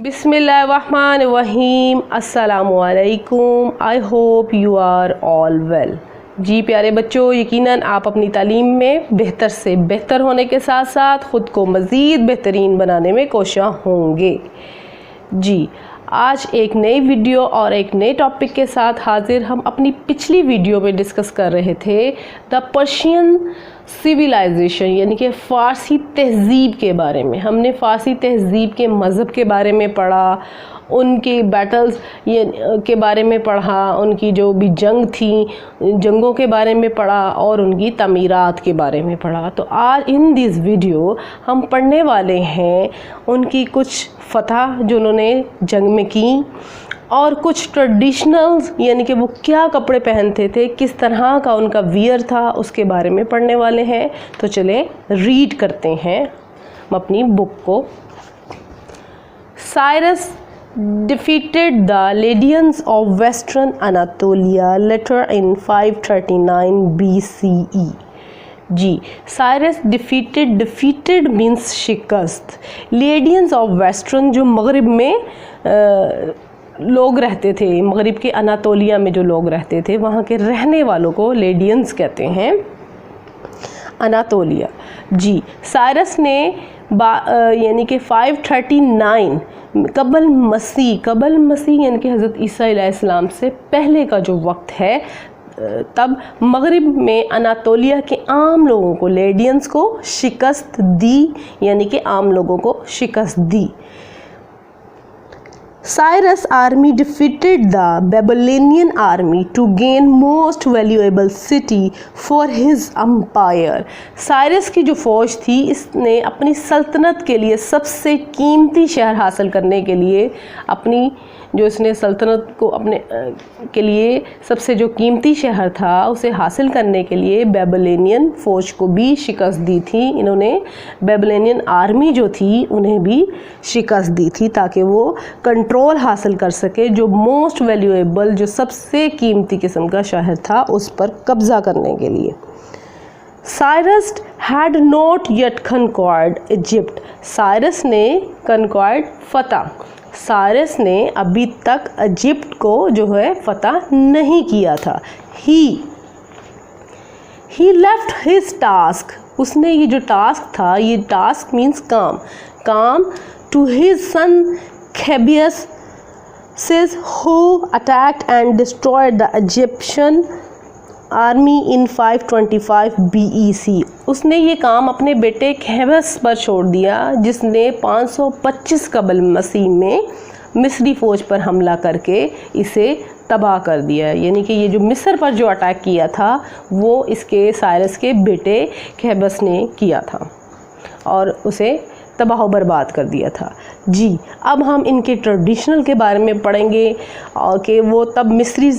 बिस्मिल्लाहिर्रहमानिर्रहीम। अस्सलामुअलैकुम। I hope you are all well. जी प्यारे बच्चों, यकीनन आप अपनी तालीम में बेहतर से बेहतर होने के साथ साथ ख़ुद को मज़ीद बेहतरीन बनाने में कोशिश होंगे। जी आज एक नई वीडियो और एक नए टॉपिक के साथ हाजिर। हम अपनी पिछली वीडियो में डिस्कस कर रहे थे द पर्शियन सिविलाइजेशन यानी कि फ़ारसी तहज़ीब के बारे में। हमने फ़ारसी तहज़ीब के मज़हब के बारे में पढ़ा, उनकी बैटल्स के बारे में पढ़ा, उनकी जो भी जंग थी जंगों के बारे में पढ़ा और उनकी तमीरात के बारे में पढ़ा। तो आज इन दिस वीडियो हम पढ़ने वाले हैं उनकी कुछ फ़तह जो उन्होंने जंग में की और कुछ ट्रेडिशनल्स यानी कि वो क्या कपड़े पहनते थे, किस तरह का उनका वियर था, उसके बारे में पढ़ने वाले हैं। तो चलें रीड करते हैं हम अपनी बुक को। Cyrus defeated the Lydians of Western Anatolia later in 539 BCE। जी साइरस डिफीटेड मीन्स शिकस्त। लेडियंस ऑफ वेस्टर्न जो मगरिब में लोग रहते थे, मगरिब के अनातोलिया में जो लोग रहते थे वहाँ के रहने वालों को लेडियंस कहते हैं, अनातोलिया। जी साइरस ने यानी कि 539 कबल मसीह यानी कि हज़रत ईसा अलैहिस्सलाम से पहले का जो वक्त है, तब मगरिब में अनातोलिया के आम लोगों को, लेडियंस को शिकस्त दी, यानी कि आम लोगों को शिकस्त दी। Cyrus army defeated the Babylonian army to gain most valuable city for his empire। Cyrus की जो फ़ौज थी इसने अपनी सल्तनत के लिए सबसे कीमती शहर हासिल करने के लिए अपनी जो इसने सल्तनत को अपने के लिए सबसे जो कीमती शहर था उसे हासिल करने के लिए बेबीलोनियन फ़ौज को भी शिकस्त दी थी। इन्होंने बेबीलोनियन आर्मी जो थी उन्हें भी शिकस्त दी थी ताकि वो कंट्रोल हासिल कर सके, जो मोस्ट वैल्यूएबल जो सबसे कीमती किस्म का शहर था उस पर कब्ज़ा करने के लिए। Cyrus had not yet conquered Egypt. Cyrus ने कन्क्वायर्ड फ़तह, साइरस ने अभी तक इजिप्ट को जो है फ़तह नहीं किया था। ही लेफ्ट हिज टास्क, उसने ये जो टास्क था, ये टास्क मीन्स काम टू हिज सन खेबियस who attacked and destroyed the Egyptian army in 525 BEC। उसने ये काम अपने बेटे खेबस पर छोड़ दिया जिसने 525 कबल मसीह में मिस्री फ़ौज पर हमला करके इसे तबाह कर दिया। यानी कि ये जो मिस्र पर जो अटैक किया था वो इसके साइरस के बेटे खेबस ने किया था और उसे तबाह बर्बाद कर दिया था। जी अब हम इनके ट्रेडिशनल के बारे में पढ़ेंगे और कि वो तब मिस्री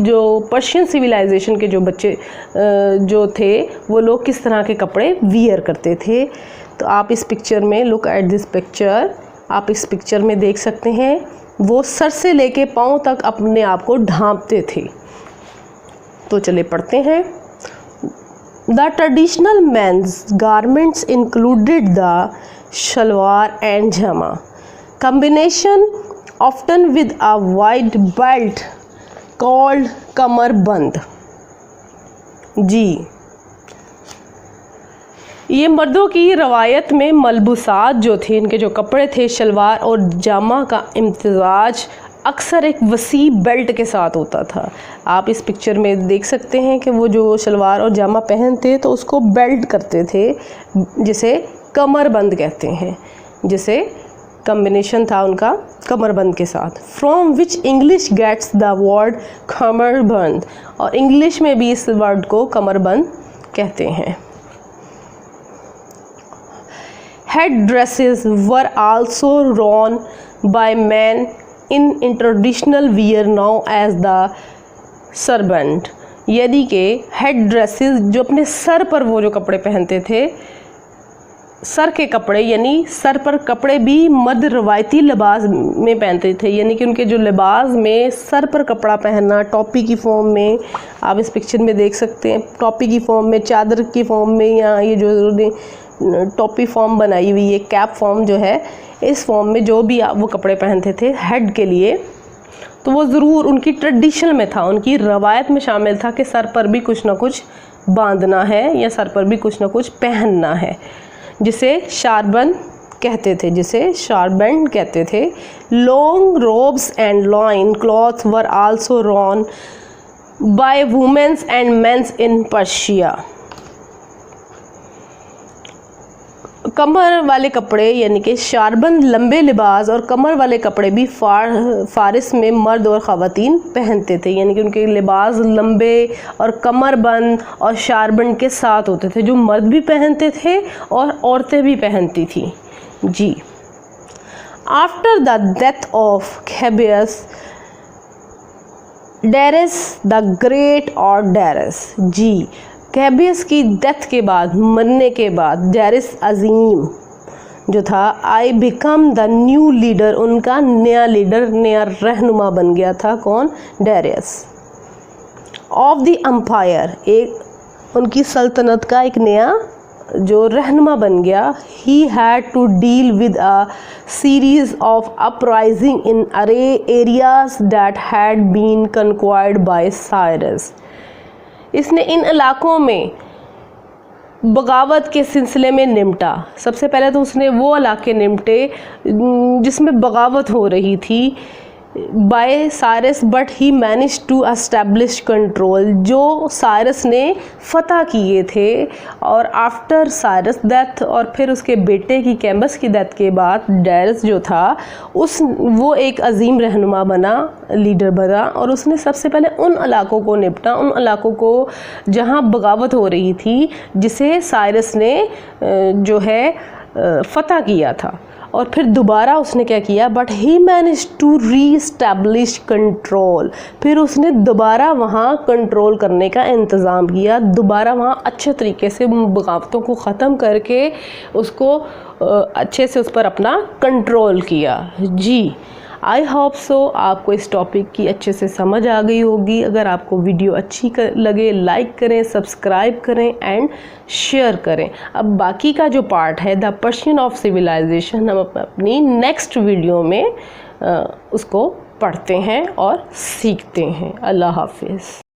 जो पर्शियन सिविलाइजेशन के जो बच्चे जो थे वो लोग किस तरह के कपड़े वियर करते थे। तो आप इस पिक्चर में लुक एट दिस पिक्चर, आप इस पिक्चर में देख सकते हैं वो सर से लेके पाँव तक अपने आप को ढांपते थे। तो चले पढ़ते हैं। The traditional men's garments included the shalwar and jama, combination often with a wide belt called कमरबंद। जी ये मर्दों की रवायत में मलबूसात जो थे, इनके जो कपड़े थे शलवार और जामा का इम्तिजाज अक्सर एक वसी बेल्ट के साथ होता था। आप इस पिक्चर में देख सकते हैं कि वो जो शलवार और जामा पहनते तो उसको बेल्ट करते थे जिसे कमरबंद कहते हैं, जिसे कम्बिनेशन था उनका कमरबंद के साथ। From which English gets the word cummerbund, और इंग्लिश में भी इस वर्ड को कमरबंद कहते हैं। Head dresses were also worn by men in traditional wear now as the सरबेंट। यानी कि हेड ड्रेसेस जो अपने सर पर वो जो कपड़े पहनते थे, सर के कपड़े यानी सर पर कपड़े भी मर्द रवायती लिबास में पहनते थे। यानी कि उनके जो लिबास में सर पर कपड़ा पहनना टोपी की फॉर्म में, आप इस पिक्चर में देख सकते हैं, टोपी की फॉर्म में, चादर की फॉर्म में, या ये जो टोपी फॉर्म बनाई हुई है, कैप फॉर्म जो है, इस फॉर्म में जो भी वो कपड़े पहनते थे हेड के लिए, तो वो ज़रूर उनकी ट्रेडिशन में था, उनकी रवायत में शामिल था कि सर पर भी कुछ ना कुछ बांधना है या सर पर भी कुछ ना कुछ पहनना है, जिसे शारबन कहते थे, जिसे शारबैंड कहते थे। Long robes and loin cloths were also worn by womens and mens in Persia. कमर वाले कपड़े यानी कि शारबंद लंबे लिबास और कमर वाले कपड़े भी फारिस में मर्द और ख़वातीन पहनते थे, यानी कि उनके लिबास लंबे और कमरबंद और शारबंद के साथ होते थे, जो मर्द भी पहनते थे और औरतें भी पहनती थी जी। आफ्टर द डेथ ऑफ खेबियस डेरेस द ग्रेट और डेरेस जी, खेबियस की डेथ के बाद, मरने के बाद, डेरेस अजीम जो था, I become the new leader, उनका नया लीडर, नया रहनुमा बन गया था। कौन? डेरियस। ऑफ द एम्पायर, एक उनकी सल्तनत का एक नया जो रहनुमा बन गया। He had to deal with a series of uprising in areas that had been conquered by Cyrus. इसने इन इलाकों में बगावत के सिलसिले में निपटा। सबसे पहले तो उसने वो इलाके निपटे जिसमें बगावत हो रही थी by Cyrus, but he manage to establish control, जो साइरस ने फतह किए थे। और आफ्टर साइरस डेथ, और फिर उसके बेटे की कैम्बस की डेथ के बाद, डेरियस जो था वो एक अजीम रहनुमा बना, लीडर बना, और उसने सबसे पहले उन इलाकों को निपटा, उन इलाकों को जहां बगावत हो रही थी, जिसे साइरस ने जो है फतह किया था। और फिर दोबारा उसने क्या किया, but he manage to reestablish control, फिर उसने दोबारा वहाँ कंट्रोल करने का इंतज़ाम किया, दोबारा वहाँ अच्छे तरीके से बगावतों को ख़त्म करके उसको अच्छे से उस पर अपना कंट्रोल किया जी। आई होप सो आपको इस टॉपिक की अच्छे से समझ आ गई होगी। अगर आपको वीडियो अच्छी लगे, लाइक करें, सब्सक्राइब करें एंड शेयर करें। अब बाकी का जो पार्ट है, द पर्शियन ऑफ सिविलाइजेशन, हम अपनी नेक्स्ट वीडियो में उसको पढ़ते हैं और सीखते हैं। अल्लाह हाफिज़।